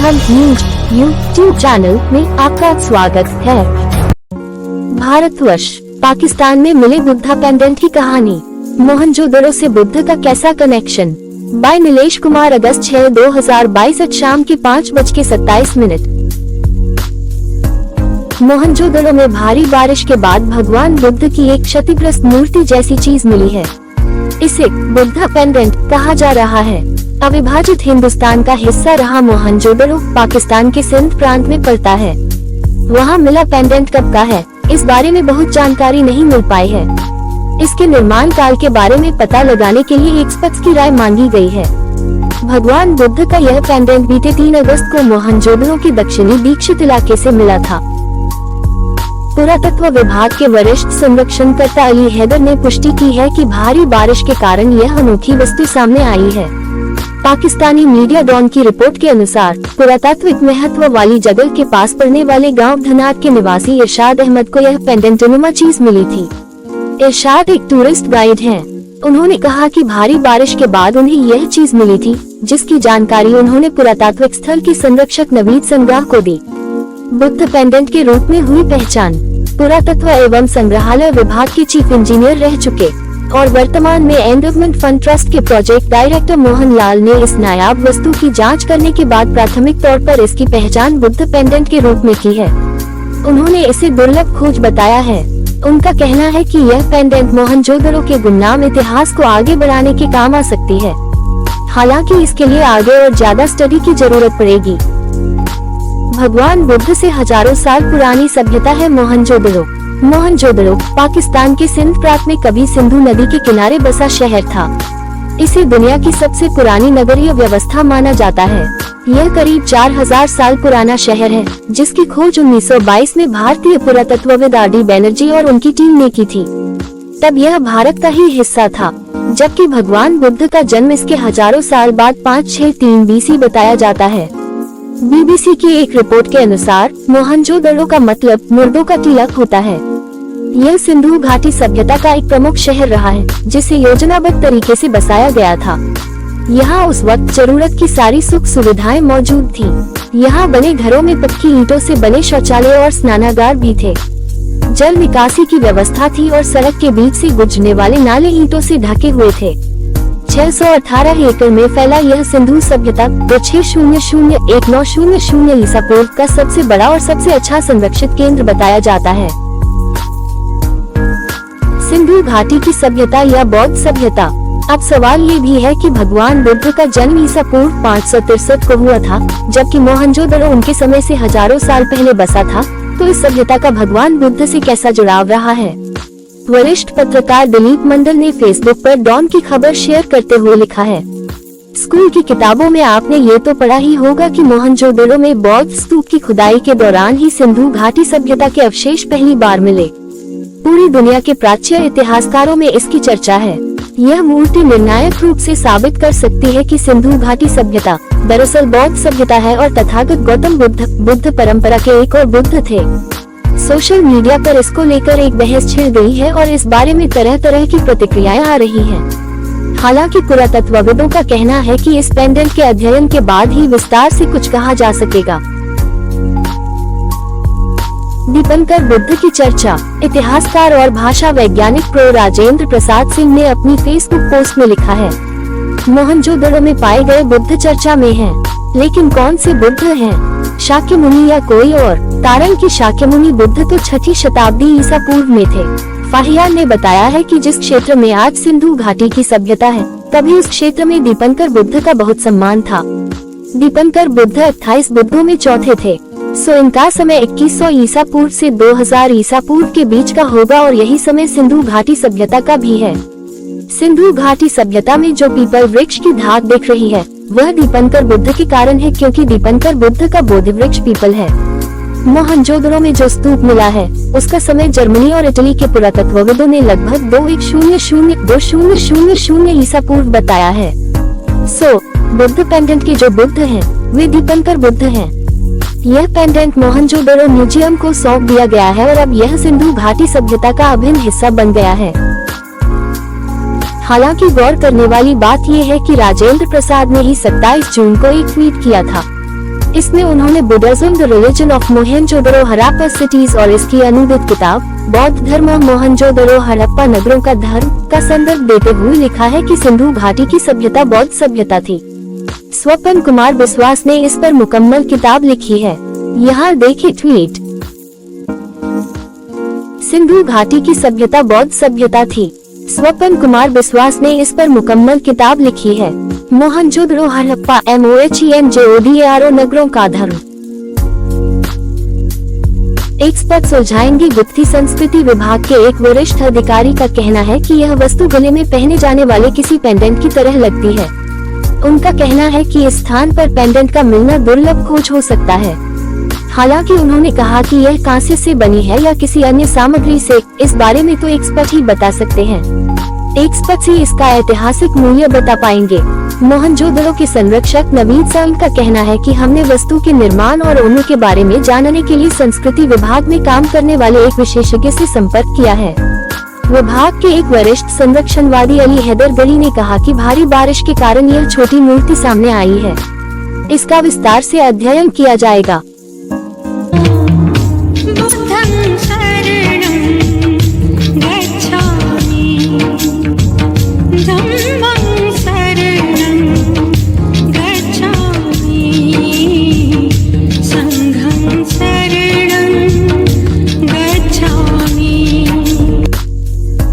Arham news YouTube channel में आपका स्वागत है। भारतवर्ष पाकिस्तान में मिले बुद्धा पेंडेंट की कहानी। मोहनजोदड़ो से बुद्ध का कैसा कनेक्शन। बाय नीलेश कुमार। अगस्त 6, 2022 शाम के 5:27। मोहनजोदड़ो में भारी बारिश के बाद भगवान बुद्ध की एक क्षतिग्रस्त मूर्ति जैसी चीज मिली है। इसे बुद्धा पेंडेंट कहा जा रहा है। अविभाजित हिंदुस्तान का हिस्सा रहा मोहनजोदड़ो पाकिस्तान के सिंध प्रांत में पड़ता है। वहाँ मिला पेंडेंट कब का है, इस बारे में बहुत जानकारी नहीं मिल पाई है। इसके निर्माण काल के बारे में पता लगाने के लिए एक्सपर्ट्स की राय मांगी गई है। भगवान बुद्ध का यह पेंडेंट बीते 3 अगस्त को मोहनजोदड़ो के दक्षिणी दीक्षित इलाके से मिला था। पुरातत्व विभाग के वरिष्ठ संरक्षणकर्ता अली हैदर ने पुष्टि की है कि भारी बारिश के कारण यह अनोखी वस्तु सामने आई है। पाकिस्तानी मीडिया डॉन की रिपोर्ट के अनुसार पुरातात्विक महत्व वाली जगह के पास पड़ने वाले गांव धनाट के निवासी इरशाद अहमद को यह पेंडेंटनुमा चीज मिली थी। इरशाद एक टूरिस्ट गाइड हैं। उन्होंने कहा कि भारी बारिश के बाद उन्हें यह चीज मिली थी, जिसकी जानकारी उन्होंने पुरातात्विक स्थल के संरक्षक नवीद संग्राह को दी। बुद्ध पेंडेंट के रूप में हुई पहचान। पुरातत्व एवं संग्रहालय विभाग के चीफ इंजीनियर रह चुके और वर्तमान में एंडोवमेंट फंड ट्रस्ट के प्रोजेक्ट डायरेक्टर मोहन लाल ने इस नायाब वस्तु की जांच करने के बाद प्राथमिक तौर पर इसकी पहचान बुद्ध पेंडेंट के रूप में की है। उन्होंने इसे दुर्लभ खोज बताया है। उनका कहना है कि यह पेंडेंट मोहनजोदड़ो के गुमनाम इतिहास को आगे बढ़ाने के काम आ सकती है। हालांकि इसके लिए आगे और ज्यादा स्टडी की जरूरत पड़ेगी। भगवान बुद्ध से हजारों साल पुरानी सभ्यता है मोहनजोदड़ो। मोहनजोदड़ो पाकिस्तान के सिंध प्रांत में कभी सिंधु नदी के किनारे बसा शहर था। इसे दुनिया की सबसे पुरानी नगरीय व्यवस्था माना जाता है। यह करीब 4000 साल पुराना शहर है, जिसकी खोज 1922 में भारतीय पुरातत्वविद आर.डी. बैनर्जी और उनकी टीम ने की थी। तब यह भारत का ही हिस्सा था, जबकि भगवान बुद्ध का जन्म इसके हजारों साल बाद 563 BC बताया जाता है। BBC की एक रिपोर्ट के अनुसार मोहनजोदड़ो का मतलब मुर्दों का टीला होता है। यह सिंधु घाटी सभ्यता का एक प्रमुख शहर रहा है, जिसे योजनाबद्ध तरीके से बसाया गया था। यहाँ उस वक्त जरूरत की सारी सुख सुविधाएं मौजूद थी। यहाँ बने घरों में पक्की ईंटों से बने शौचालय और स्नानागार भी थे। जल निकासी की व्यवस्था थी और सड़क के बीच से गुजरने वाले नाले ईंटों से ढके हुए थे। 618 एकड़ में फैला यह सिंधु सभ्यता 2600-1900 ईसा पूर्व का सबसे बड़ा और सबसे अच्छा संरक्षित केंद्र बताया जाता है। सिंधु घाटी की सभ्यता या बौद्ध सभ्यता। अब सवाल ये भी है कि भगवान बुद्ध का जन्म ईसा पूर्व 563 को हुआ था, जबकि मोहनजोदड़ो उनके समय से हजारों साल पहले बसा था। तो इस सभ्यता का भगवान बुद्ध से कैसा जुड़ाव रहा है। वरिष्ठ पत्रकार दिलीप मंडल ने फेसबुक पर डॉन की खबर शेयर करते हुए लिखा है, स्कूल की किताबों में आपने ये तो पढ़ा ही होगा कि मोहनजोदड़ो में बौद्ध स्तूप की खुदाई के दौरान ही सिंधु घाटी सभ्यता के अवशेष पहली बार मिले। पूरी दुनिया के प्राच्य इतिहासकारों में इसकी चर्चा है। यह मूर्ति निर्णायक रूप से साबित कर सकती है कि सिंधु घाटी सभ्यता दरअसल बौद्ध सभ्यता है और तथागत गौतम बुद्ध परंपरा के एक और बुद्ध थे। सोशल मीडिया पर इसको लेकर एक बहस छिड़ गई है और इस बारे में तरह तरह की प्रतिक्रियाएं आ रही हैं। हालांकि पुरातत्वविदों का कहना है कि इस पेंडेंट के अध्ययन के बाद ही विस्तार से कुछ कहा जा सकेगा। दीपंकर बुद्ध की चर्चा। इतिहासकार और भाषा वैज्ञानिक प्रो राजेंद्र प्रसाद सिंह ने अपनी फेसबुक पोस्ट में लिखा है, मोहनजोदड़ो में पाए गए बुद्ध चर्चा में हैं, लेकिन कौन से बुद्ध हैं? शाक्यमुनि या कोई और? तारण की शाक्यमुनि बुद्ध तो 6ठी शताब्दी ईसा पूर्व में थे। फाहियान ने बताया है कि जिस क्षेत्र में आज सिंधु घाटी की सभ्यता है, तभी उस क्षेत्र में दीपंकर बुद्ध का बहुत सम्मान था। दीपंकर बुद्ध 28 बुद्धों में चौथे थे। सो इनका समय 2100 ईसा पूर्व से 2000 ईसा पूर्व के बीच का होगा और यही समय सिंधु घाटी सभ्यता का भी है। सिंधु घाटी सभ्यता में जो पीपल वृक्ष की धाक दिख रही है, वह दीपंकर बुद्ध के कारण है, क्योंकि दीपंकर बुद्ध का बोधि वृक्ष पीपल है। मोहनजोदड़ो में जो स्तूप मिला है, उसका समय जर्मनी और इटली के पुरातत्वविदों ने लगभग 2100-2000 ईसा पूर्व बताया है। सो बुद्ध पेंडेंट के जो बुद्ध हैं, वे दीपंकर बुद्ध हैं। यह पेंडेंट मोहनजोदड़ो म्यूजियम को सौंप दिया गया है और अब यह सिंधु घाटी सभ्यता का अभिन्न हिस्सा बन गया है। हालांकि गौर करने वाली बात यह है कि राजेंद्र प्रसाद ने ही 27 जून को एक ट्वीट किया था। इसमें उन्होंने Buddhism the religion of Mohenjodaro Harappa cities और इसकी अनुदित किताब बौद्ध धर्म मोहनजोदड़ो हड़प्पा नगरों का धर्म का संदर्भ देते हुए लिखा है कि सिंधु घाटी की सभ्यता बौद्ध सभ्यता थी। स्वपन कुमार बिस्वास ने इस पर मुकम्मल किताब लिखी है। यहाँ देखिए ट्वीट। सिंधु घाटी की सभ्यता बौद्ध सभ्यता थी। स्वपन कुमार बिस्वास ने इस पर मुकम्मल किताब लिखी है। मोहनजोदड़ो हड़प्पा MOHENJODARO नगरों का धर्म। एक्सपर्ट सुलझाएंगे गुत्थी। संस्कृति विभाग के एक वरिष्ठ अधिकारी का कहना है कि यह वस्तु गले में पहने जाने वाले किसी पेंडेंट की तरह लगती है। उनका कहना है कि इस स्थान पर पेंडेंट का मिलना दुर्लभ खोज हो सकता है। हालांकि उन्होंने कहा कि यह कांसे से बनी है या किसी अन्य सामग्री से, इस बारे में तो एक्सपर्ट ही बता सकते हैं। एक्सपर्ट ही इसका ऐतिहासिक मूल्य बता पाएंगे। मोहनजोदड़ो के संरक्षक नवीद साल का कहना है कि हमने वस्तु के निर्माण और उन्नति के बारे में जानने के लिए संस्कृति विभाग में काम करने वाले एक विशेषज्ञ से संपर्क किया है। विभाग के एक वरिष्ठ संरक्षणवादी अली हैदर गली ने कहा कि भारी बारिश के कारण यह छोटी मूर्ति सामने आई है। इसका विस्तार से अध्ययन किया जाएगा।